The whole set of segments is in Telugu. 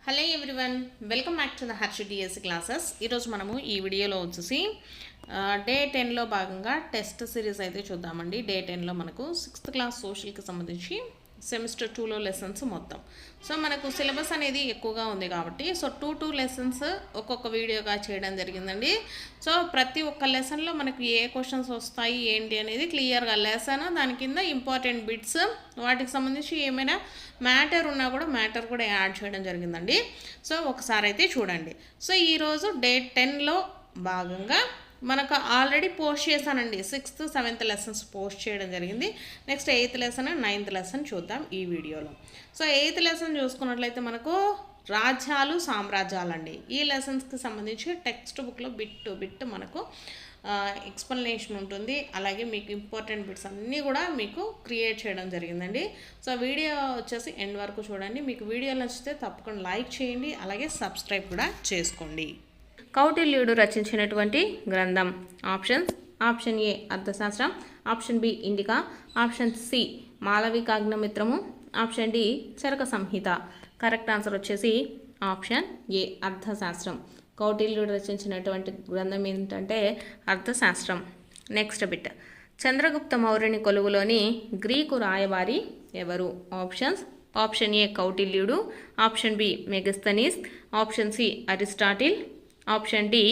Hello everyone, welcome back to the Harshi DSC classes. ఈరోజు మనము ఈ వీడియోలో వచ్చేసి డే 10లో భాగంగా టెస్ట్ సిరీస్ అయితే చూద్దామండి. డే 10లో మనకు 6th క్లాస్ సోషల్కి సంబంధించి సెమిస్టర్ 2లో లెసన్స్ మొత్తం. సో మనకు సిలబస్ అనేది ఎక్కువగా ఉంది కాబట్టి టూ లెసన్స్ ఒక్కొక్క వీడియోగా చేయడం జరిగిందండి. సో ప్రతి ఒక్క లెసన్లో మనకు ఏ క్వశ్చన్స్ వస్తాయి ఏంటి అనేది క్లియర్గా లెసన్, దాని కింద ఇంపార్టెంట్ బిట్స్, వాటికి సంబంధించి ఏమైనా మ్యాటర్ ఉన్నా కూడా మ్యాటర్ కూడా యాడ్ చేయడం జరిగిందండి. సో ఒకసారి అయితే చూడండి. సో ఈరోజు డే 10లో భాగంగా మనకు ఆల్రెడీ పోస్ట్ చేశానండి. 6th 7th లెసన్స్ పోస్ట్ చేయడం జరిగింది. Next 8th lesson 9th lesson చూద్దాం ఈ వీడియోలో. సో 8th లెసన్ చూసుకున్నట్లయితే మనకు రాజ్యాలు సామ్రాజ్యాలు అండి. ఈ లెసన్స్కి సంబంధించి టెక్స్ట్ బుక్లో బిట్ టు బిట్ మనకు ఎక్స్ప్లెనేషన్ ఉంటుంది. అలాగే మీకు ఇంపార్టెంట్ బిట్స్ అన్నీ కూడా మీకు క్రియేట్ చేయడం జరిగిందండి. సో వీడియో వచ్చేసి ఎండ్ వరకు చూడండి. మీకు వీడియో నచ్చితే తప్పకుండా లైక్ చేయండి, అలాగే సబ్స్క్రైబ్ కూడా చేసుకోండి. కౌటిల్యుడు రచించినటువంటి గ్రంథం options: option A Arthashastra, option B Indica, option C మాళవికాగ్నిమిత్రము, option D Charaka Samhita. Correct answer వచ్చేసి ఆప్షన్ ఏ అర్థశాస్త్రం. కౌటిల్యుడు రచించినటువంటి గ్రంథం ఏంటంటే అర్థశాస్త్రం. నెక్స్ట్ బిట్: చంద్రగుప్త మౌర్యుని కొలువులోని గ్రీకు రాయబారి ఎవరు? ఆప్షన్స్: ఆప్షన్ ఏ కౌటిల్యుడు, option B Megasthenes, option C Aristotle, option D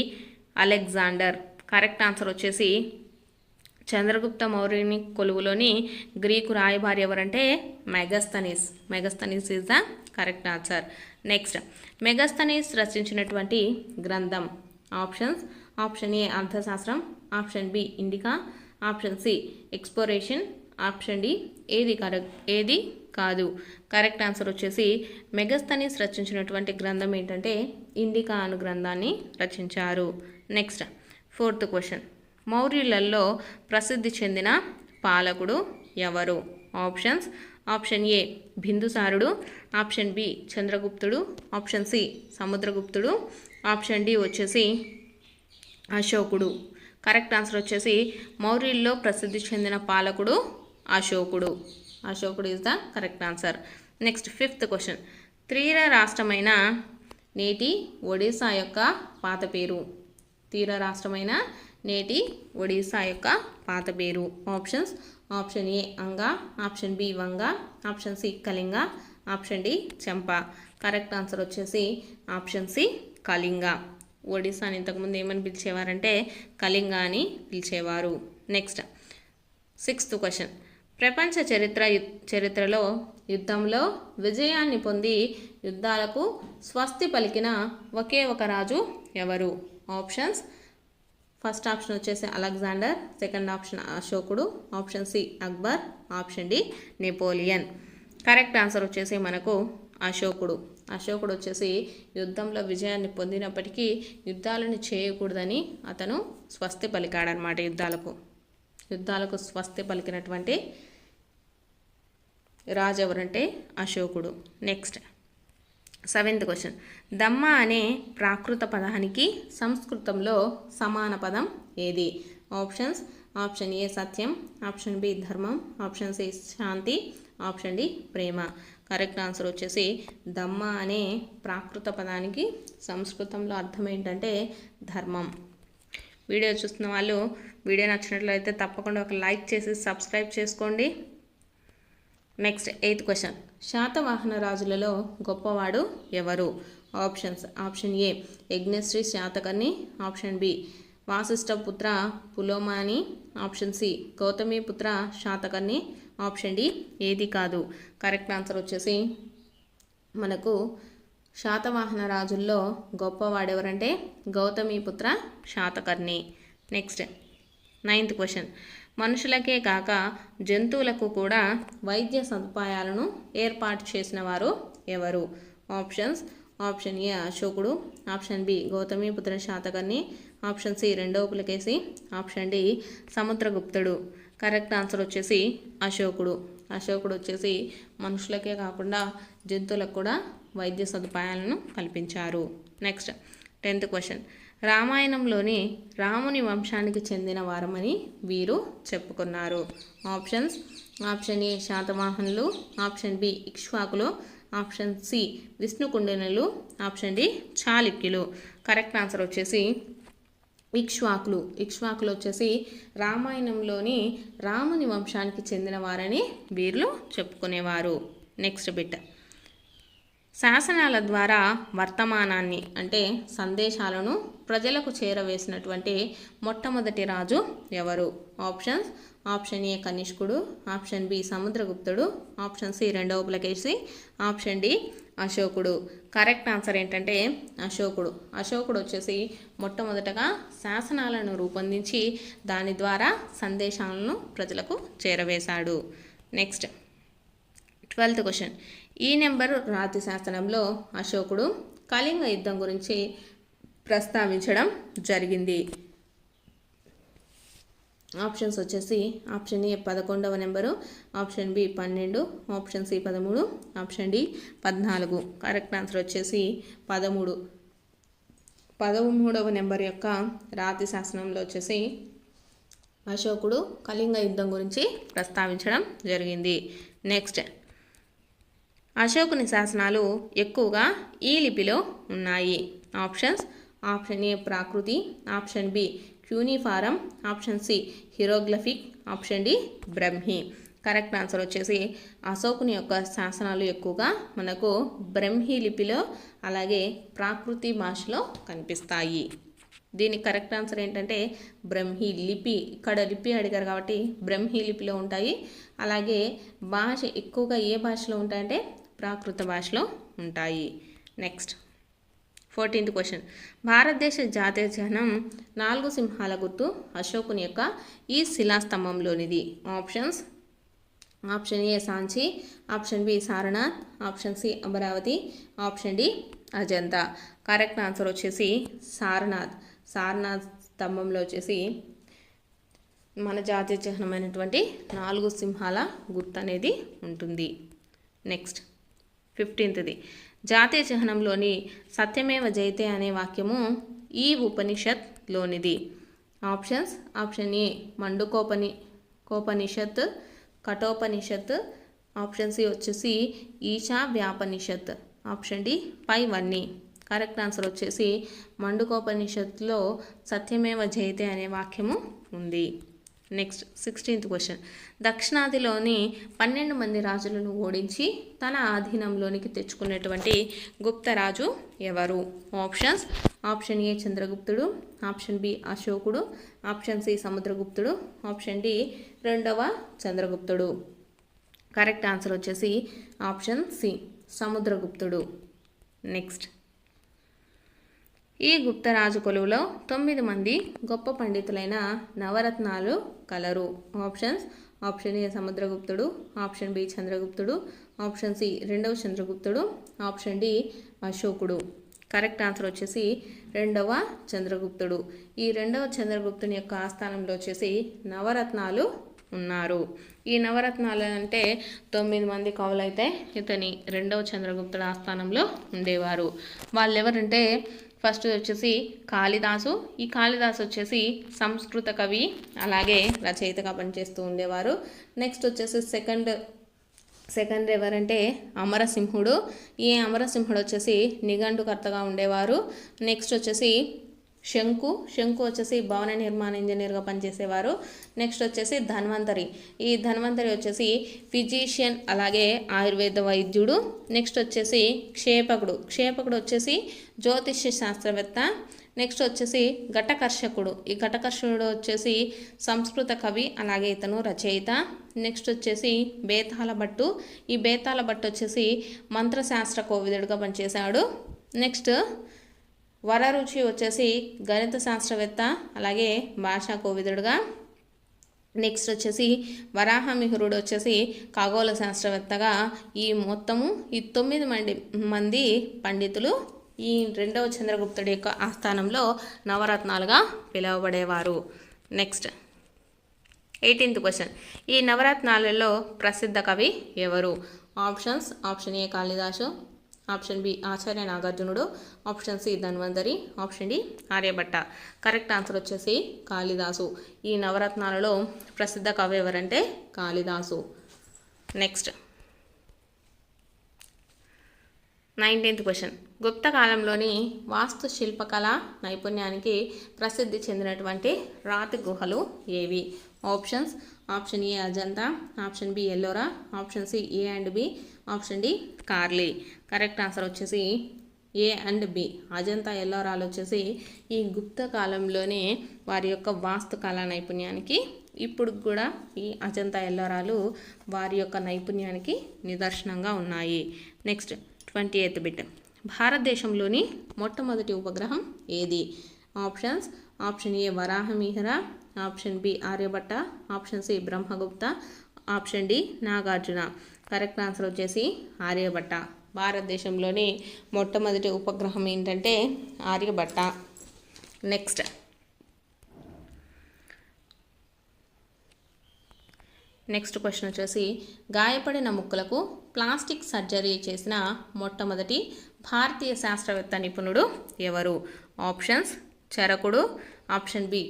Alexander. Correct answer వచ్చేసి చంద్రగుప్త మౌర్యుని కొలువులోని గ్రీకు రాయబారి ఎవరంటే Megasthenes. Megasthenes is the correct answer. Next, Megasthenes రచించినటువంటి గ్రంథం options: option A Arthashastra, option B Indica, option C exploration, option D ఏది కాదు. కరెక్ట్ ఆన్సర్ వచ్చేసి మెగస్తనీస్ రచించినటువంటి గ్రంథం ఏంటంటే ఇండికా అను గ్రంథాన్ని రచించారు. నెక్స్ట్ 4th క్వశ్చన్: మౌర్యులలో ప్రసిద్ధి చెందిన పాలకుడు ఎవరు? ఆప్షన్స్: ఆప్షన్ ఏ బిందుసారుడు, ఆప్షన్ బి చంద్రగుప్తుడు, ఆప్షన్ సి సముద్రగుప్తుడు, ఆప్షన్ డి వచ్చేసి అశోకుడు. కరెక్ట్ ఆన్సర్ వచ్చేసి మౌర్యుల్లో ప్రసిద్ధి చెందిన పాలకుడు అశోకుడు. అశోకుడు is the correct answer. Next 5th question: తీర రాష్ట్రమైన నేటి ఒడిశా యొక్క పాత పేరు. తీర రాష్ట్రమైన నేటి ఒడిశా యొక్క పాత పేరు. Options: option A Anga, option B Vanga, option C Kalinga, option D Champa. Correct answer వచ్చేసి ఆప్షన్ సి కళింగ. ఒడిశాని ఇంతకుముందు ఏమని పిలిచేవారంటే కళింగ అని పిలిచేవారు. నెక్స్ట్ 6th క్వశ్చన్: ప్రపంచ చరిత్రలో యుద్ధంలో విజయాన్ని పొంది యుద్ధాలకు స్వస్తి పలికిన ఒకే ఒక రాజు ఎవరు? ఆప్షన్స్: ఫస్ట్ ఆప్షన్ వచ్చేసి అలెగ్జాండర్, సెకండ్ ఆప్షన్ అశోకుడు, option C Akbar, option D Napoleon. Correct answer వచ్చేసి మనకు అశోకుడు. అశోకుడు వచ్చేసి యుద్ధంలో విజయాన్ని పొందినప్పటికీ యుద్ధాలను చేయకూడదని అతను స్వస్తి పలికాడనమాట. యుద్ధాలకు స్వస్తి పలికినటువంటి రాజు ఎవరంటే అశోకుడు. నెక్స్ట్ 7th క్వశ్చన్: దమ్మ అనే ప్రాకృత పదానికి సంస్కృతంలో సమాన పదం ఏది? ఆప్షన్స్: ఆప్షన్ ఏ సత్యం, ఆప్షన్ బి ధర్మం, ఆప్షన్ సి శాంతి, ఆప్షన్ డి ప్రేమ. కరెక్ట్ ఆన్సర్ వచ్చేసి దమ్మ అనే ప్రాకృత పదానికి సంస్కృతంలో అర్థం ఏంటంటే ధర్మం. వీడియో చూస్తున్న వాళ్ళు వీడియో నచ్చినట్లయితే తప్పకుండా ఒక లైక్ చేసి సబ్స్క్రైబ్ చేసుకోండి. నెక్స్ట్ 8th క్వశ్చన్: శాతవాహన రాజులలో గొప్పవాడు ఎవరు? Options: option A Yajnashri Satakarni, option B Vasishthaputra Pulomavi, option C Gautamiputra Satakarni, option D ఏది కాదు. కరెక్ట్ ఆన్సర్ వచ్చేసి మనకు శాతవాహన రాజుల్లో గొప్పవాడు ఎవరంటే Gautamiputra Satakarni. Next 9th question: మనుషులకే కాక జంతువులకు కూడా వైద్య సదుపాయాలను ఏర్పాటు చేసిన వారు ఎవరు? ఆప్షన్స్: ఆప్షన్ ఏ అశోకుడు, option B Gautamiputra Satakarni, option C రెండవ పులకేసి, ఆప్షన్ డి సముద్రగుప్తుడు. కరెక్ట్ ఆన్సర్ వచ్చేసి అశోకుడు. అశోకుడు వచ్చేసి మనుషులకే కాకుండా జంతువులకు కూడా వైద్య సదుపాయాలను కల్పించారు. నెక్స్ట్ 10th క్వశ్చన్: రామాయణంలోని రాముని వంశానికి చెందిన వారమని వీరు చెప్పుకున్నారు. ఆప్షన్స్: ఆప్షన్ ఏ శాతవాహనులు, ఆప్షన్ బి ఇక్ష్వాకులు, ఆప్షన్ సి విష్ణుకుండినులు, ఆప్షన్ డి చాళుక్యులు. కరెక్ట్ ఆన్సర్ వచ్చేసి ఇక్ష్వాకులు. ఇక్ష్వాకులు వచ్చేసి రామాయణంలోని రాముని వంశానికి చెందిన వారని వీళ్ళు చెప్పుకునేవారు. నెక్స్ట్ బిట్, శాసనాల ద్వారా వర్తమానాన్ని అంటే సందేశాలను ప్రజలకు చేరవేసినటువంటి మొట్టమొదటి రాజు ఎవరు? ఆప్షన్స్, ఆప్షన్ ఏ కనిష్కుడు, ఆప్షన్ బి సముద్రగుప్తుడు, ఆప్షన్ సి రెండవ పులకేశి, ఆప్షన్ డి అశోకుడు. కరెక్ట్ ఆన్సర్ ఏంటంటే అశోకుడు. అశోకుడు వచ్చేసి మొట్టమొదటగా శాసనాలను రూపొందించి దాని ద్వారా సందేశాలను ప్రజలకు చేరవేశాడు. నెక్స్ట్ 12th క్వశ్చన్, ఈ నెంబర్ రాతి శాసనంలో అశోకుడు కళింగ యుద్ధం గురించి ప్రస్తావించడం జరిగింది. ఆప్షన్స్ వచ్చేసి ఆప్షన్ ఏ 11వ number, option B 12, option C 13, option D 14. Correct answer వచ్చేసి 13. 13వ నెంబర్ యొక్క రాతి శాసనంలో వచ్చేసి అశోకుడు కళింగ యుద్ధం గురించి ప్రస్తావించడం జరిగింది. నెక్స్ట్, అశోకుని శాసనాలు ఎక్కువగా ఈ లిపిలో ఉన్నాయి. ఆప్షన్స్, ఆప్షన్ ఏ ప్రాకృతి, option B cuneiform, option C hieroglyphic, option D Brahmi. Correct answer వచ్చేసి అశోకుని యొక్క శాసనాలు ఎక్కువగా మనకు బ్రహ్మి లిపిలో అలాగే ప్రాకృతి భాషలో కనిపిస్తాయి. దీనికి కరెక్ట్ ఆన్సర్ ఏంటంటే బ్రహ్మి లిపి. ఇక్కడ లిపి అడిగారు కాబట్టి బ్రహ్మి లిపిలో ఉంటాయి. అలాగే భాష ఎక్కువగా ఏ భాషలో ఉంటాయంటే ప్రాకృత భాషలో ఉంటాయి. నెక్స్ట్ 14th క్వశ్చన్, భారతదేశ జాతీయ చిహ్నం 4 సింహాల గుర్తు అశోకుని యొక్క ఈ శిలాస్తంభంలోనిది. Options, option A Sanchi, option B Sarnath, option C Amaravati, option D Ajanta. Correct answer వచ్చేసి సారనాథ్. సారనాథ్ స్తంభంలో వచ్చేసి మన జాతీయ చిహ్నమైనటువంటి 4 సింహాల గుర్తు అనేది ఉంటుంది. నెక్స్ట్ 15th, జాతీయ చిహ్నంలోని సత్యమేవ జయతే అనే వాక్యము ఈ ఉపనిషత్లోనిది. ఆప్షన్స్, ఆప్షన్ ఏ కోపనిషత్, కఠోపనిషత్, ఆప్షన్ సి వచ్చేసి ఈశా వ్యాపనిషత్, ఆప్షన్ డి పైవన్నీ. కరెక్ట్ ఆన్సర్ వచ్చేసి మండుకోపనిషత్తులో సత్యమేవ జయతే అనే వాక్యము ఉంది. నెక్స్ట్ 16th క్వశ్చన్, దక్షిణాదిలోని 12 మంది రాజులను ఓడించి తన ఆధీనంలోనికి తెచ్చుకున్నటువంటి గుప్తరాజు ఎవరు? ఆప్షన్స్, ఆప్షన్ ఏ చంద్రగుప్తుడు, ఆప్షన్ బి అశోకుడు, ఆప్షన్ సి సముద్రగుప్తుడు, ఆప్షన్ డి రెండవ చంద్రగుప్తుడు. కరెక్ట్ ఆన్సర్ వచ్చేసి ఆప్షన్ సి సముద్రగుప్తుడు. నెక్స్ట్, ఈ గుప్తరాజు కొలువులో 9 మంది గొప్ప పండితులైన నవరత్నాలు కలరు. ఆప్షన్స్, ఆప్షన్ ఏ సముద్రగుప్తుడు, ఆప్షన్ బి చంద్రగుప్తుడు, ఆప్షన్ సి రెండవ చంద్రగుప్తుడు, ఆప్షన్ డి అశోకుడు. కరెక్ట్ ఆన్సర్ వచ్చేసి రెండవ చంద్రగుప్తుడు. ఈ రెండవ చంద్రగుప్తుని యొక్క ఆస్థానంలో వచ్చేసి నవరత్నాలు ఉన్నారు. ఈ నవరత్నాలు అంటే 9 మంది కవులైతే ఇతని రెండవ చంద్రగుప్తుడు ఆస్థానంలో ఉండేవారు. వాళ్ళు ఎవరంటే ఫస్ట్ వచ్చేసి కాళిదాసు. ఈ కాళిదాసు వచ్చేసి సంస్కృత కవి అలాగే రచయితగా పనిచేస్తూ ఉండేవారు. నెక్స్ట్ వచ్చేసి సెకండ్ ఎవరంటే అమరసింహుడు. ఈ అమరసింహుడు వచ్చేసి నిఘంటుకర్తగా ఉండేవారు. నెక్స్ట్ వచ్చేసి శంకు వచ్చేసి భవన నిర్మాణ ఇంజనీర్గా పనిచేసేవారు. నెక్స్ట్ వచ్చేసి ధన్వంతరి. ఈ ధన్వంతరి వచ్చేసి ఫిజిషియన్ అలాగే ఆయుర్వేద వైద్యుడు. నెక్స్ట్ వచ్చేసి క్షేపకుడు వచ్చేసి జ్యోతిష్య శాస్త్రవేత్త. నెక్స్ట్ వచ్చేసి ఘటకర్షకుడు. ఈ ఘటకర్షకుడు వచ్చేసి సంస్కృత కవి అలాగే ఇతను రచయిత. నెక్స్ట్ వచ్చేసి బేతాళ భట్టు. ఈ బేతాళ భట్టు వచ్చేసి మంత్రశాస్త్ర కోవిదుడుగా పనిచేశాడు. నెక్స్ట్ వరరుచి వచ్చేసి గణిత శాస్త్రవేత్త అలాగే భాషా కోవిదుడుగా. నెక్స్ట్ వచ్చేసి వరాహమిహిరుడు వచ్చేసి ఖగోళ శాస్త్రవేత్తగా. ఈ 9 మంది పండితులు ఈ రెండవ చంద్రగుప్తుడి యొక్క ఆస్థానంలో నవరత్నాలుగా పిలువబడేవారు. నెక్స్ట్ 18th క్వశ్చన్, ఈ నవరత్నాలలో ప్రసిద్ధ కవి ఎవరు? Options, option A Kalidasa, option B Acharya నాగార్జునుడు, option C Dhanvantari, option D Aryabhata. Correct answer వచ్చేసి కాళిదాసు. ఈ నవరత్నాలలో ప్రసిద్ధ కవి ఎవరంటే కాళిదాసు. Next 19th question. గుప్త కాలంలోని వాస్తు శిల్పకళ నైపుణ్యానికి ప్రసిద్ధి చెందినటువంటి రాతి గుహలు ఏవి? Options. Option A Ajanta, option B Ellora, option C A and B, option D Karli. Correct answer వచ్చేసి ఏ అండ్ బి. అజంతా ఎల్లోరాలు వచ్చేసి ఈ గుప్త కాలంలోనే వారి యొక్క వాస్తు కళా నైపుణ్యానికి, ఇప్పుడు కూడా ఈ అజంతా ఎల్లోరాలు వారి యొక్క నైపుణ్యానికి నిదర్శనంగా ఉన్నాయి. Next 28th bit. భారతదేశంలోని మొట్టమొదటి ఉపగ్రహం ఏది? Options. Option A Varahamihira, option B Aryabhata, option C Brahmagupta, option D Nagarjuna. Correct answer వచ్చేసి ఆర్యభట్ట. భారతదేశంలోని మొట్టమొదటి ఉపగ్రహం ఏంటంటే ఆర్యభట్ట. నెక్స్ట్ క్వశ్చన్ వచ్చేసి గాయపడిన ముక్కలకు ప్లాస్టిక్ సర్జరీ చేసిన మొట్టమొదటి భారతీయ శాస్త్రవేత్త నిపుణుడు ఎవరు? ఆప్షన్స్. చరకుడు, ఆప్షన్ బి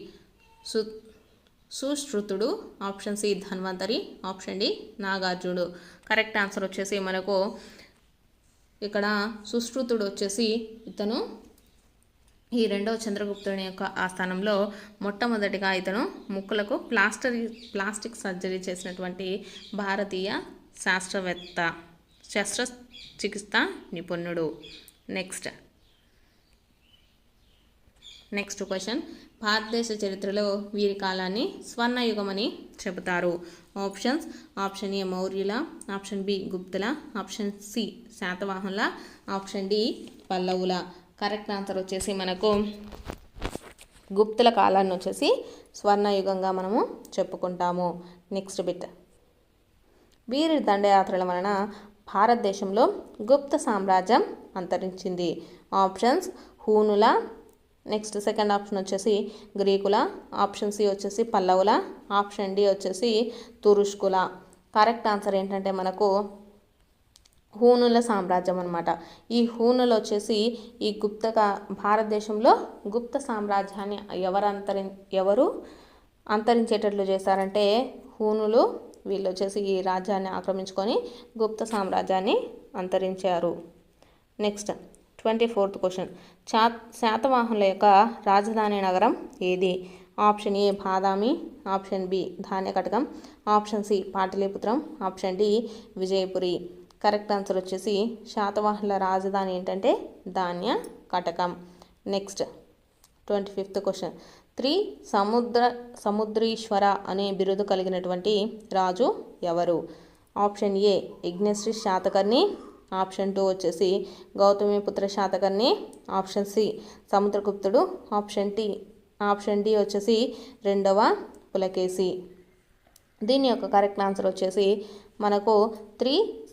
సుశ్రుతుడు, option C Dhanvantari, option D నాగార్జునుడు. కరెక్ట్ ఆన్సర్ వచ్చేసి మనకు ఇక్కడ సుశ్రుతుడు వచ్చేసి ఇతను ఈ రెండవ చంద్రగుప్తుని యొక్క ఆస్థానంలో మొట్టమొదటిగా ఇతను ముక్కలకు ప్లాస్టిక్ సర్జరీ చేసినటువంటి భారతీయ శాస్త్రవేత్త, శస్త్రచికిత్స నిపుణుడు. Next question. భారతదేశ చరిత్రలో వీరి కాలాన్ని స్వర్ణయుగమని చెబుతారు. ఆప్షన్స్. ఆప్షన్ ఏ మౌర్యుల, ఆప్షన్ బి గుప్తుల, ఆప్షన్ సి శాతవాహనుల, ఆప్షన్ డి పల్లవుల. కరెక్ట్ ఆన్సర్ వచ్చేసి మనకు గుప్తుల కాలాన్ని వచ్చేసి స్వర్ణయుగంగా మనము చెప్పుకుంటాము. Next bit. వీరి దండయాత్రల వలన భారతదేశంలో గుప్త సామ్రాజ్యం అంతరించింది. ఆప్షన్స్. హూనుల, నెక్స్ట్ సెకండ్ ఆప్షన్ వచ్చేసి గ్రీకుల, ఆప్షన్ సి వచ్చేసి పల్లవుల, ఆప్షన్ డి వచ్చేసి తురుష్కుల. కరెక్ట్ ఆన్సర్ ఏంటంటే మనకు హూనుల సామ్రాజ్యం అనమాట. ఈ హూనులు వచ్చేసి ఈ భారతదేశంలో గుప్త సామ్రాజ్యాన్ని ఎవరు అంతరించేటట్లు చేశారంటే హూనులు. వీళ్ళు వచ్చేసి ఈ రాజ్యాన్ని ఆక్రమించుకొని గుప్త సామ్రాజ్యాన్ని అంతరించారు. Next 24th question. శాతవాహనుల యొక్క రాజధాని నగరం ఏది? Option A Badami, option B ధాన్యకటకం, ఆప్షన్ సి పాటలీపుత్రం, option D Vijayapuri. Correct answer వచ్చేసి శాతవాహనుల రాజధాని ఏంటంటే ధాన్య కటకం. Next 25th question. సముద్రీశ్వర అనే బిరుదు కలిగినటువంటి రాజు ఎవరు? Option A Yajnashri Satakarni, option 2 వచ్చేసి గౌతమిపుత్ర శాతకర్ణి, ఆప్షన్ సి సముద్రగుప్తుడు, ఆప్షన్ డి వచ్చేసి రెండవ పులకేసి. దీని యొక్క కరెక్ట్ ఆన్సర్ వచ్చేసి మనకు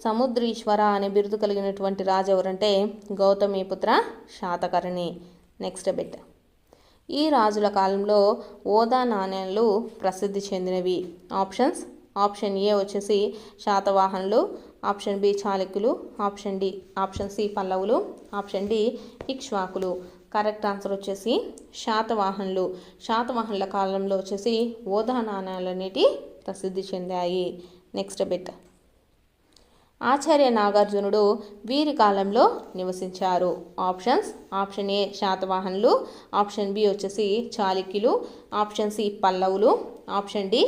సముద్రీశ్వర అనే బిరుదు కలిగినటువంటి రాజు ఎవరంటే గౌతమిపుత్ర శాతకర్ణి. Next bit. ఈ రాజుల కాలంలో ఓదా నాణేలు ప్రసిద్ధి చెందినవి. ఆప్షన్స్. ఆప్షన్ ఏ వచ్చేసి శాతవాహనులు, ఆప్షన్ బి చాళుక్యులు, ఆప్షన్ సి పల్లవులు, ఆప్షన్ డి ఇక్ష్వాకులు. కరెక్ట్ ఆన్సర్ వచ్చేసి శాతవాహనులు. శాతవాహనుల కాలంలో వచ్చేసి ఓదా నాణేలన్నిటి ప్రసిద్ధి చెందాయి. Next bit. ఆచార్య నాగార్జునుడు వీరి కాలంలో నివసించారు. ఆప్షన్స్. ఆప్షన్ ఏ శాతవాహనులు, ఆప్షన్ బి వచ్చేసి చాళుక్యులు, ఆప్షన్ సి పల్లవులు, ఆప్షన్ డి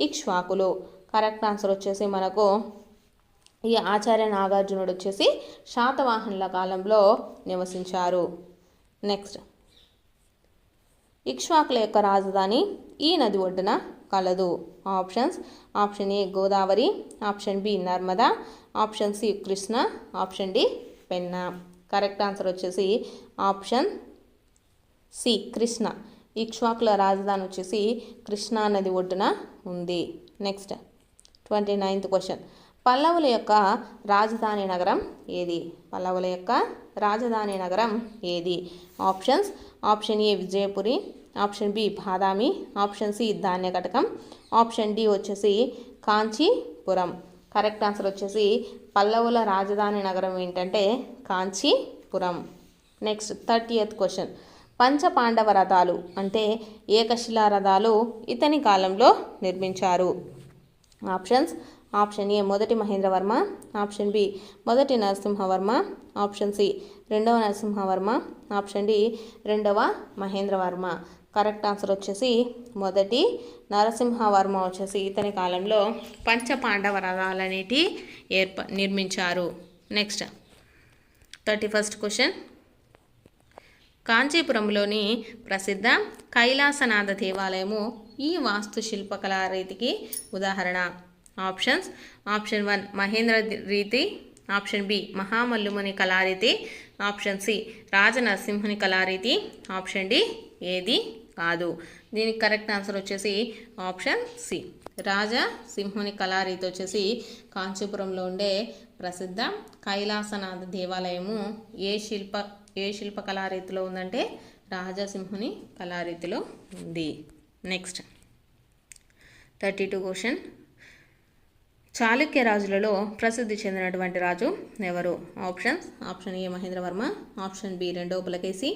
ఇక్ష్వాకులు. కరెక్ట్ ఆన్సర్ వచ్చేసి మనకు ఈ ఆచార్య నాగార్జునుడు వచ్చేసి శాతవాహనుల కాలంలో నివసించారు. నెక్స్ట్. ఇక్ష్వాకుల యొక్క రాజధాని ఈ నది ఒడ్డున కలదు. Options. Option A Godavari, option B Narmada, option C Krishna, option D Penna. Correct answer వచ్చేసి ఆప్షన్ సి కృష్ణ. ఇక్ష్వాకుల రాజధాని వచ్చేసి కృష్ణా నది ఒడ్డున ఉంది. Next 29th question. పల్లవుల యొక్క రాజధాని నగరం ఏది? పల్లవుల యొక్క రాజధాని నగరం ఏది? Options. Option A Vijayapuri, option B Badami, option C Dhanyakatakam, option D వచ్చేసి కాంచీపురం. కరెక్ట్ ఆన్సర్ వచ్చేసి పల్లవుల రాజధాని నగరం ఏంటంటే కాంచీపురం. Next 30th question. పంచపాండవ రథాలు అంటే ఏకశిలా రథాలు ఇతని కాలంలో నిర్మించారు. ఆప్షన్స్. ఆప్షన్ ఏ మొదటి మహేంద్రవర్మ, ఆప్షన్ బి మొదటి నరసింహవర్మ, ఆప్షన్ సి రెండవ నరసింహవర్మ, ఆప్షన్ డి రెండవ మహేంద్రవర్మ. కరెక్ట్ ఆన్సర్ వచ్చేసి మొదటి నరసింహవర్మ వచ్చేసి ఇతని కాలంలో పంచ పాండవ రథాలు అనేటి నిర్మించారు. Next 31st question. కాంచీపురంలోని ప్రసిద్ధ కైలాసనాథ దేవాలయము ఈ వాస్తు శిల్పకళా రీతికి ఉదాహరణ. ఆప్షన్స్: ఆప్షన్ 1 మహేంద్ర రీతి, ఆప్షన్ బి మహామల్లుముని కళారీతి, ఆప్షన్ సి రాజనరసింహుని కళారీతి, ఆప్షన్ డి ఏది కాదు. దీనికి కరెక్ట్ ఆన్సర్ వచ్చేసి ఆప్షన్ సి రాజసింహుని కళారీతి వచ్చేసి కాంచీపురంలో ఉండే ప్రసిద్ధ కైలాసనాథ దేవాలయము ఏ శిల్ప కళారీతిలో ఉందంటే రాజసింహుని కళారీతిలో ఉంది. Next 32 question. చాళుక్య రాజులలో ప్రసిద్ధి చెందినటువంటి రాజు ఎవరు? Options: option A Mahendravarma, option B రెండవ పులకేశి,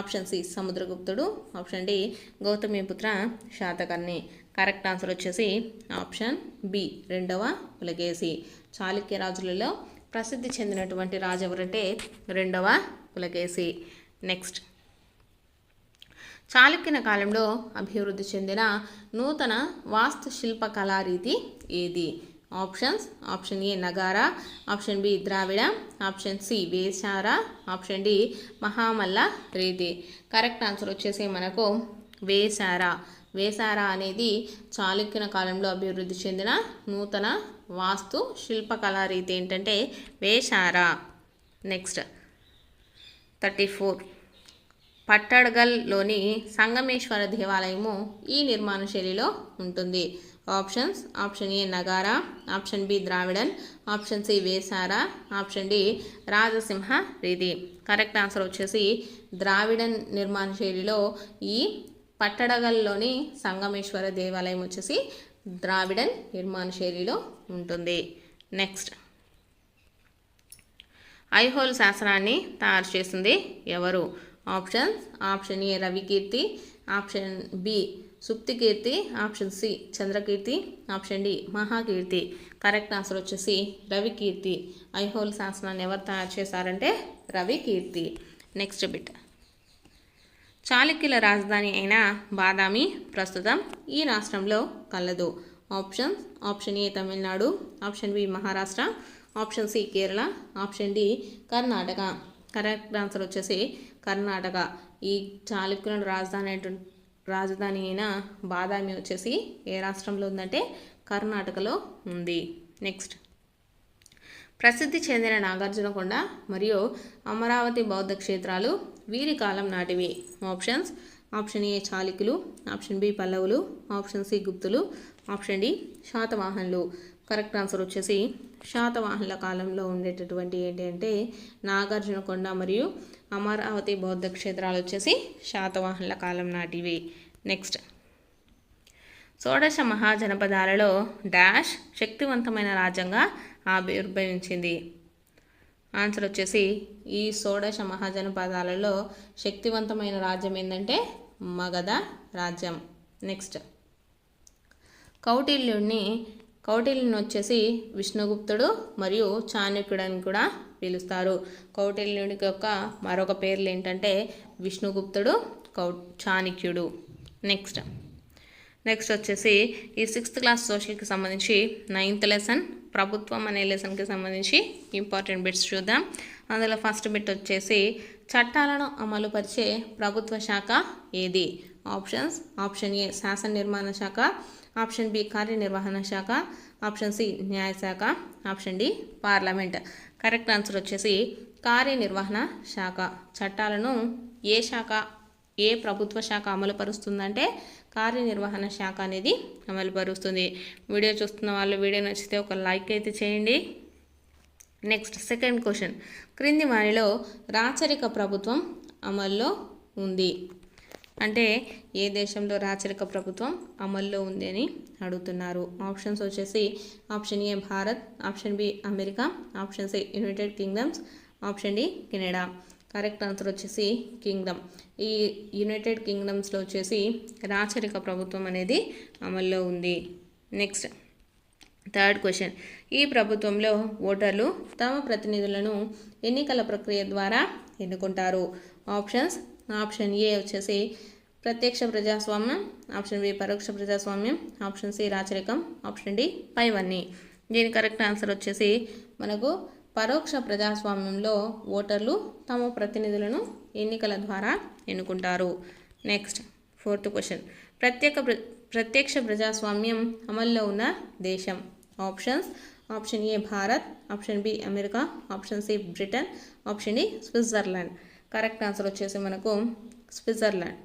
ఆప్షన్ సి సముద్రగుప్తుడు, option D Gautamiputra Satakarni. Correct answer వచ్చేసి ఆప్షన్ బి రెండవ పులకేశి. చాళుక్య రాజులలో ప్రసిద్ధి చెందినటువంటి రాజు ఎవరంటే రెండవ పులకేశి. నెక్స్ట్ చాళుక్యుల కాలంలో అభివృద్ధి చెందిన నూతన వాస్తుశిల్ప కళారీతి ఏది? Options: option A Nagara, option B Dravida, option C Vesara, option D Mahamalla రీతి. కరెక్ట్ ఆన్సర్ వచ్చేసి మనకు వేశార. వేశార అనేది చాళుక్యుల కాలంలో అభివృద్ధి చెందిన నూతన వాస్తు శిల్పకళా రీతి ఏంటంటే వేశార. నెక్స్ట్ 34. పట్టడగల్లోని సంగమేశ్వర దేవాలయము ఈ నిర్మాణ శైలిలో ఉంటుంది. Options: option A Nagara, option B Dravidian, option C Vesara, option D Rajasimha రీతి. కరెక్ట్ ఆన్సర్ వచ్చేసి ద్రావిడన్ నిర్మాణ శైలిలో ఈ పట్టడగల్లోని సంగమేశ్వర దేవాలయం వచ్చేసి ద్రావిడన్ నిర్మాణ శైలిలో ఉంటుంది. నెక్స్ట్ ఐహోల్ శాసనాన్ని తయారు చేసింది ఎవరు? Options: option A Ravikirti, option B Suptikirti, option C Chandrakirti, option D Mahakirti. Correct answer వచ్చేసి రవికీర్తి. ఐహోల్ శాసనాన్ని ఎవరు తయారు చేశారంటే రవికీర్తి. Next bit. చాళుక్యుల రాజధాని అయిన బాదామి ప్రస్తుతం ఈ రాష్ట్రంలో కలదు. Options: option A Tamil Nadu, option B Maharashtra, option C Kerala, option D Karnataka. Correct answer వచ్చేసి కర్ణాటక. ఈ చాళుక్యుల రాజధాని అయిన బాదామి వచ్చేసి ఏ రాష్ట్రంలో ఉందంటే కర్ణాటకలో ఉంది. నెక్స్ట్ ప్రసిద్ధి చెందిన నాగార్జునకొండ మరియు అమరావతి బౌద్ధ క్షేత్రాలు వీరి కాలం నాటివి. ఆప్షన్స్: ఆప్షన్ ఏ చాళుక్యులు, ఆప్షన్ బి పల్లవులు, ఆప్షన్ సి గుప్తులు, ఆప్షన్ డి శాతవాహనులు. కరెక్ట్ ఆన్సర్ వచ్చేసి శాతవాహనుల కాలంలో ఉండేటటువంటి ఏంటి అంటే నాగార్జునకొండ మరియు అమరావతి బౌద్ధ క్షేత్రాలు వచ్చేసి శాతవాహనుల కాలం నాటివి. నెక్స్ట్ షోడశ మహాజనపదాలలో డాష్ శక్తివంతమైన రాజ్యంగా ఆవిర్భవించింది. ఆన్సర్ వచ్చేసి ఈ షోడశ మహాజనపదాలలో శక్తివంతమైన రాజ్యం ఏంటంటే మగధ రాజ్యం. నెక్స్ట్ కౌటిల్యుని వచ్చేసి విష్ణుగుప్తుడు మరియు చాణక్యుడు అని కూడా పిలుస్తారు. కౌటిల్యునికి యొక్క మరొక పేర్లు ఏంటంటే విష్ణుగుప్తుడు, చాణక్యుడు. నెక్స్ట్ వచ్చేసి ఈ 6th క్లాస్ సోషల్కి సంబంధించి 9th లెసన్ ప్రభుత్వం అనే లెసన్కి సంబంధించి ఇంపార్టెంట్ బిట్స్ చూద్దాం. అందులో ఫస్ట్ బిట్ వచ్చేసి చట్టాలను అమలుపరిచే ప్రభుత్వ శాఖ ఏది? ఆప్షన్స్: ఆప్షన్ ఏ శాసన నిర్మాణ శాఖ, ఆప్షన్ బి కార్యనిర్వహణ శాఖ, ఆప్షన్ సి న్యాయశాఖ, option D parliament. Correct answer వచ్చేసి కార్యనిర్వహణ శాఖ. చట్టాలను ఏ ప్రభుత్వ శాఖ అమలుపరుస్తుందంటే కార్యనిర్వహణ శాఖ అనేది అమలుపరుస్తుంది. వీడియో చూస్తున్న వాళ్ళు వీడియో నచ్చితే ఒక లైక్ అయితే చేయండి. Next second question. క్రింది వారిలో రాచరిక ప్రభుత్వం అమల్లో ఉంది అంటే ఏ దేశంలో రాచరిక ప్రభుత్వం అమల్లో ఉంది అని అడుగుతున్నారు. ఆప్షన్స్ వచ్చేసి option A Bharat, option B America, option C United Kingdoms, option D Canada. Correct answer వచ్చేసి కింగ్డమ్. ఈ యునైటెడ్ కింగ్డమ్స్లో వచ్చేసి రాచరిక ప్రభుత్వం అనేది అమల్లో ఉంది. నెక్స్ట్ థర్డ్ క్వశ్చన్, ఈ ప్రభుత్వంలో ఓటర్లు తమ ప్రతినిధులను ఎన్నికల ప్రక్రియ ద్వారా ఎన్నుకుంటారు. ఆప్షన్స్, ఆప్షన్ ఏ వచ్చేసి ప్రత్యక్ష ప్రజాస్వామ్యం, ఆప్షన్ బి పరోక్ష ప్రజాస్వామ్యం, ఆప్షన్ సి రాచరికం, ఆప్షన్ డి పైవన్నీ. దీని కరెక్ట్ ఆన్సర్ వచ్చేసి మనకు పరోక్ష ప్రజాస్వామ్యంలో ఓటర్లు తమ ప్రతినిధులను ఎన్నికల ద్వారా ఎన్నుకుంటారు. నెక్స్ట్ ఫోర్త్ క్వశ్చన్, ప్రత్యక్ష ప్రజాస్వామ్యం అమల్లో ఉన్న దేశం. Options, option A Bharat, option B America, option C Britain, option D Switzerland. Correct answer వచ్చేసి మనకు స్విట్జర్లాండ్.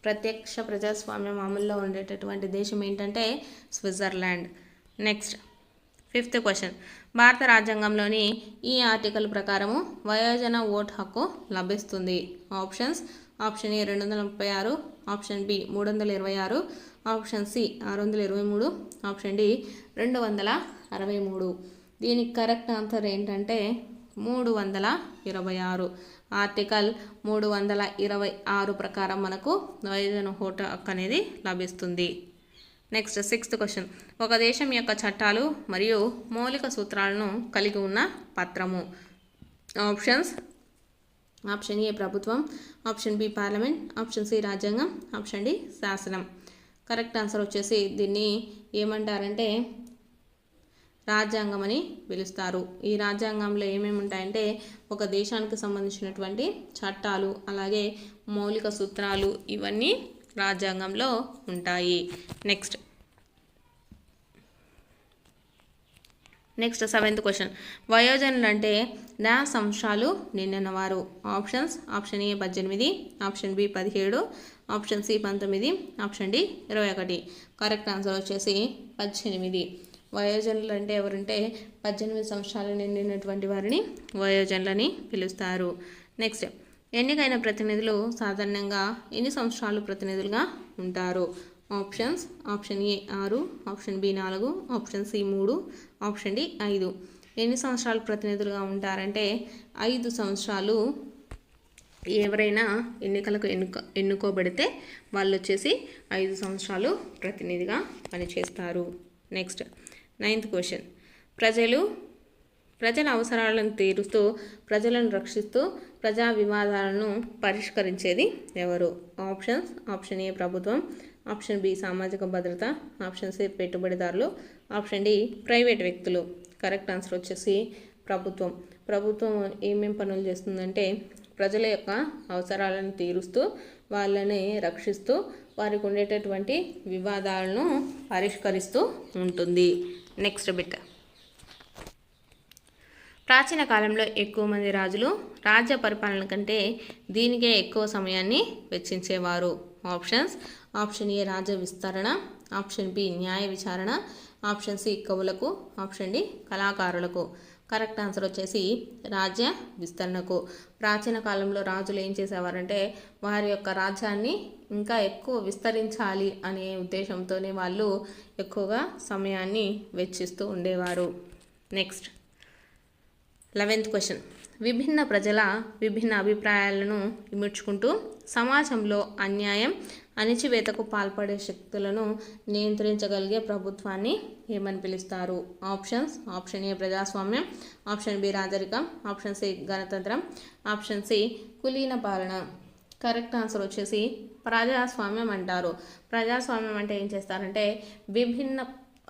ప్రత్యక్ష ప్రజాస్వామ్యం అమల్లో ఉండేటటువంటి దేశం ఏంటంటే స్విట్జర్లాండ్. నెక్స్ట్ ఫిఫ్త్ క్వశ్చన్, భారత రాజ్యాంగంలోని ఈ ఆర్టికల్ ప్రకారము వయోజన ఓటు హక్కు లభిస్తుంది. Options, option A 236, option B 326, option C 623, option D 263. దీనికి కరెక్ట్ ఆన్సర్ ఏంటంటే 326. ఆర్టికల్ 326 ప్రకారం మనకు వయోజన ఓటు హక్కు అనేది లభిస్తుంది. నెక్స్ట్ సిక్స్త్ క్వశ్చన్, ఒక దేశం యొక్క చట్టాలు మరియు మౌలిక సూత్రాలను కలిగి ఉన్న పత్రము. ఆప్షన్స్, ఆప్షన్ ఏ ప్రభుత్వం, option B parliament, option C రాజ్యాంగం, ఆప్షన్ డి శాసనం. కరెక్ట్ ఆన్సర్ వచ్చేసి దీన్ని ఏమంటారంటే రాజ్యాంగం అని పిలుస్తారు. ఈ రాజ్యాంగంలో ఏమేమి ఉంటాయంటే ఒక దేశానికి సంబంధించినటువంటి చట్టాలు అలాగే మౌలిక సూత్రాలు ఇవన్నీ రాజ్యాంగంలో ఉంటాయి. నెక్స్ట్ సెవెంత్ క్వశ్చన్, వయోజనులు అంటే నా సంవత్సరాలు నిండిన వారు. Options, option A 18, option B 17, option C 19, option D 21. Correct answer వచ్చేసి 18. వయోజనులు అంటే ఎవరంటే 18 సంవత్సరాలు నిండినటువంటి వారిని వయోజనులని పిలుస్తారు. నెక్స్ట్, ఎన్నికైన ప్రతినిధులు సాధారణంగా ఎన్ని సంవత్సరాలు ప్రతినిధులుగా ఉంటారు. Options, option A 6, option B 4, option C 3, option D 5. ఎన్ని సంవత్సరాలు ప్రతినిధులుగా ఉంటారంటే 5 సంవత్సరాలు. ఎవరైనా ఎన్నికలకు ఎన్నుకోబడితే వాళ్ళు వచ్చేసి 5 సంవత్సరాలు ప్రతినిధిగా పనిచేస్తారు. నెక్స్ట్ నైన్త్ క్వశ్చన్, ప్రజల అవసరాలను తీరుస్తూ ప్రజలను రక్షిస్తూ ప్రజా వివాదాలను పరిష్కరించేది ఎవరు. ఆప్షన్స్, ఆప్షన్ ఏ ప్రభుత్వం, ఆప్షన్ బి సామాజిక భద్రత, ఆప్షన్ సి పెట్టుబడిదారులు, ఆప్షన్ డి ప్రైవేట్ వ్యక్తులు. కరెక్ట్ ఆన్సర్ వచ్చేసి ప్రభుత్వం. ప్రభుత్వం ఏమేం పనులు చేస్తుందంటే ప్రజల యొక్క అవసరాలను తీరుస్తూ వాళ్ళని రక్షిస్తూ వారికి ఉండేటటువంటి వివాదాలను పరిష్కరిస్తూ ఉంటుంది. నెక్స్ట్ బిట్, ప్రాచీన కాలంలో ఎక్కువ మంది రాజులు రాజ్య పరిపాలన కంటే దీనికే ఎక్కువ సమయాన్ని వెచ్చించేవారు. ఆప్షన్స్, ఆప్షన్ ఏ రాజ్య విస్తరణ, ఆప్షన్ బి న్యాయ విచారణ, ఆప్షన్ సి కవులకు, ఆప్షన్ డి కళాకారులకు. కరెక్ట్ ఆన్సర్ వచ్చేసి రాజ్య విస్తరణకు. ప్రాచీన కాలంలో రాజులు ఏం చేసేవారంటే వారి యొక్క రాజ్యాన్ని ఇంకా ఎక్కువ విస్తరించాలి అనే ఉద్దేశంతోనే వాళ్ళు ఎక్కువగా సమయాన్ని వెచ్చిస్తూ ఉండేవారు. నెక్స్ట్ 11th క్వశ్చన్, విభిన్న ప్రజల విభిన్న అభిప్రాయాలను ఇముడ్చుకుంటూ సమాజంలో అన్యాయం అణిచివేతకు పాల్పడే శక్తులను నియంత్రించగలిగే ప్రభుత్వాన్ని ఏమని పిలుస్తారు. ఆప్షన్స్, ఆప్షన్ ఏ ప్రజాస్వామ్యం, ఆప్షన్ బి రాజరికం, ఆప్షన్ సి గణతంత్రం, ఆప్షన్ సి కులీన పాలన. కరెక్ట్ ఆన్సర్ వచ్చేసి ప్రజాస్వామ్యం అంటారు. ప్రజాస్వామ్యం అంటే ఏం చేస్తారంటే విభిన్న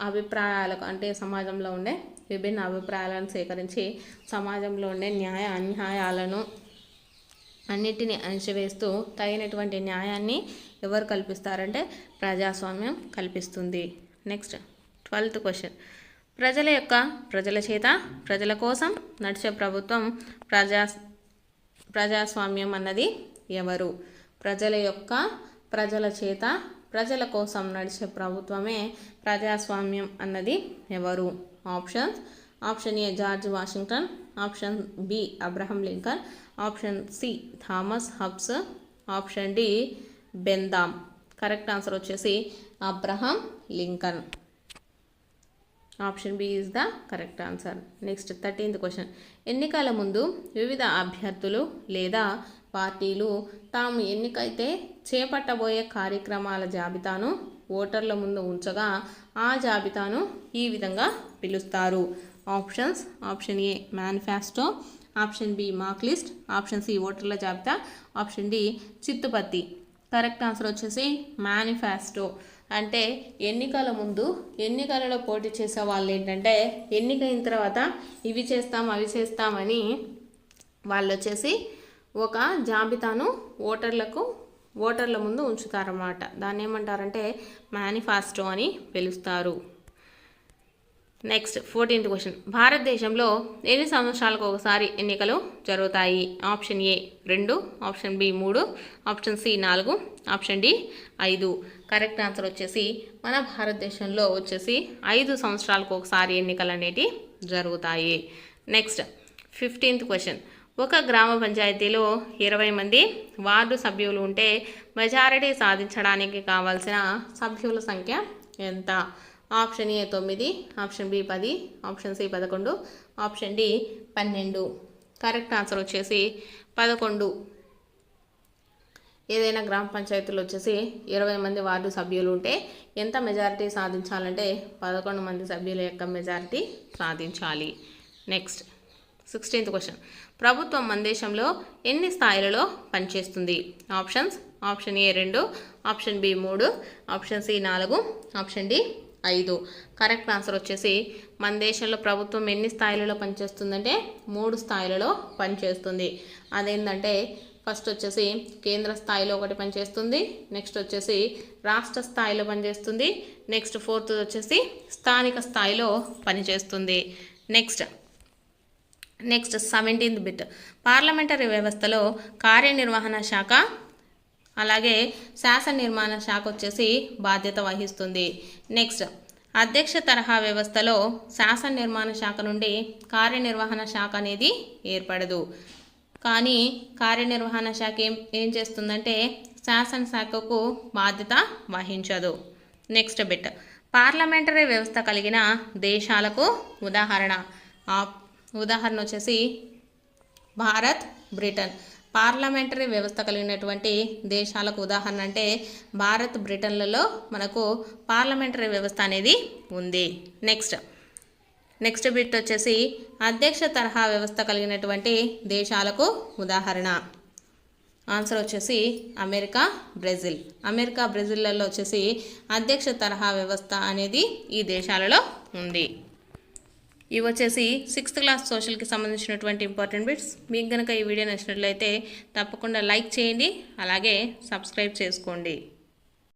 అభిప్రాయాలకు అంటే సమాజంలో ఉండే విభిన్న అభిప్రాయాలను సేకరించి సమాజంలో ఉండే న్యాయ అన్యాయాలను అన్నిటిని అణచివేస్తూ తగినటువంటి న్యాయాన్ని ఎవరు కల్పిస్తారంటే ప్రజాస్వామ్యం కల్పిస్తుంది. నెక్స్ట్ 12th క్వశ్చన్, ప్రజల చేత ప్రజల కోసం నడిచే ప్రభుత్వం ప్రజాస్వామ్యం అన్నది ఎవరు. ప్రజల చేత ప్రజల కోసం నడిచే ప్రభుత్వమే ప్రజాస్వామ్యం అన్నది ఎవరు. Options, option A George Washington, option B Abraham Lincoln, option C Thomas Hobbes, option D Bentham. Correct answer వచ్చేసి Abraham Lincoln. Option B is the correct answer. Next 13th question, ఎన్నికల ముందు వివిధ అభ్యర్థులు లేదా పార్టీలు తాము ఎన్నికైతే చేపట్టబోయే కార్యక్రమాల జాబితాను ఓటర్ల ముందు ఉంచగా ఆ జాబితాను ఈ విధంగా పిలుస్తారు. Options: option A manifesto, option B mark list, option C ఓటర్ల జాబితా, ఆప్షన్ డి చిత్తుపత్తి. కరెక్ట్ ఆన్సర్ వచ్చేసి మేనిఫెస్టో. అంటే ఎన్నికల ముందు ఎన్నికలలో పోటీ చేసే వాళ్ళు ఏంటంటే ఎన్నికైన తర్వాత ఇవి చేస్తాం అవి చేస్తామని వాళ్ళు వచ్చేసి ఒక జాబితాను ఓటర్ల ముందు ఉంచుతారన్నమాట. దాన్ని ఏమంటారంటే మేనిఫెస్టో అని పిలుస్తారు. Next 14th question. భారతదేశంలో ఎన్ని సంవత్సరాలకు ఒకసారి ఎన్నికలు జరుగుతాయి? Option A 2, option B 3, option C 4, option D 5. Correct answer వచ్చేసి మన భారతదేశంలో వచ్చేసి 5 సంవత్సరాలకు ఒకసారి ఎన్నికలు అనేవి జరుగుతాయి. Next 15th question. ఒక గ్రామ పంచాయతీలో 20 మంది వార్డు సభ్యులు ఉంటే మెజారిటీ సాధించడానికి కావాల్సిన సభ్యుల సంఖ్య ఎంత? Option A 9, option B 10, option C 11, option D 12. Correct answer వచ్చేసి 11. ఏదైనా గ్రామ పంచాయతీలో వచ్చేసి 20 మంది వార్డు సభ్యులు ఉంటే ఎంత మెజారిటీ సాధించాలంటే 11 మంది సభ్యుల యొక్క మెజారిటీ సాధించాలి. Next 16th question. ప్రభుత్వం మన దేశంలో ఎన్ని స్థాయిలలో పనిచేస్తుంది? Options: option A 2, option B 3, option C 4, option D 5. Correct answer వచ్చేసి మన దేశంలో ప్రభుత్వం ఎన్ని స్థాయిలలో పనిచేస్తుందంటే 3 స్థాయిలలో పనిచేస్తుంది. అదేంటంటే ఫస్ట్ వచ్చేసి కేంద్ర స్థాయిలో ఒకటి పనిచేస్తుంది, నెక్స్ట్ వచ్చేసి రాష్ట్ర స్థాయిలో పనిచేస్తుంది, నెక్స్ట్ 4th వచ్చేసి స్థానిక స్థాయిలో పనిచేస్తుంది. Next 17th bit. పార్లమెంటరీ వ్యవస్థలో కార్యనిర్వహణ శాఖ అలాగే శాసన నిర్మాణ శాఖ వచ్చేసి బాధ్యత వహిస్తుంది. నెక్స్ట్ అధ్యక్ష తరహా వ్యవస్థలో శాసన నిర్మాణ శాఖ నుండి కార్యనిర్వహణ శాఖ అనేది ఏర్పడదు. కానీ కార్యనిర్వహణ శాఖ ఏం చేస్తుందంటే శాసన శాఖకు బాధ్యత వహించదు. Next bit. పార్లమెంటరీ వ్యవస్థ కలిగిన దేశాలకు ఉదాహరణ వచ్చేసి భారత్, బ్రిటన్. పార్లమెంటరీ వ్యవస్థ కలిగినటువంటి దేశాలకు ఉదాహరణ అంటే భారత్, బ్రిటన్లలో మనకు పార్లమెంటరీ వ్యవస్థ అనేది ఉంది. నెక్స్ట్ బిట్ వచ్చేసి అధ్యక్ష తరహా వ్యవస్థ కలిగినటువంటి దేశాలకు ఉదాహరణ. ఆన్సర్ వచ్చేసి అమెరికా, బ్రెజిల్లలో వచ్చేసి అధ్యక్ష తరహా వ్యవస్థ అనేది ఈ దేశాలలో ఉంది. ఇవి వచ్చేసి 6th క్లాస్ సోషల్కి సంబంధించినటువంటి ఇంపార్టెంట్ బిట్స్. మీకు కనుక ఈ వీడియో నచ్చినట్లయితే తప్పకుండా లైక్ చేయండి, అలాగే సబ్స్క్రైబ్ చేసుకోండి.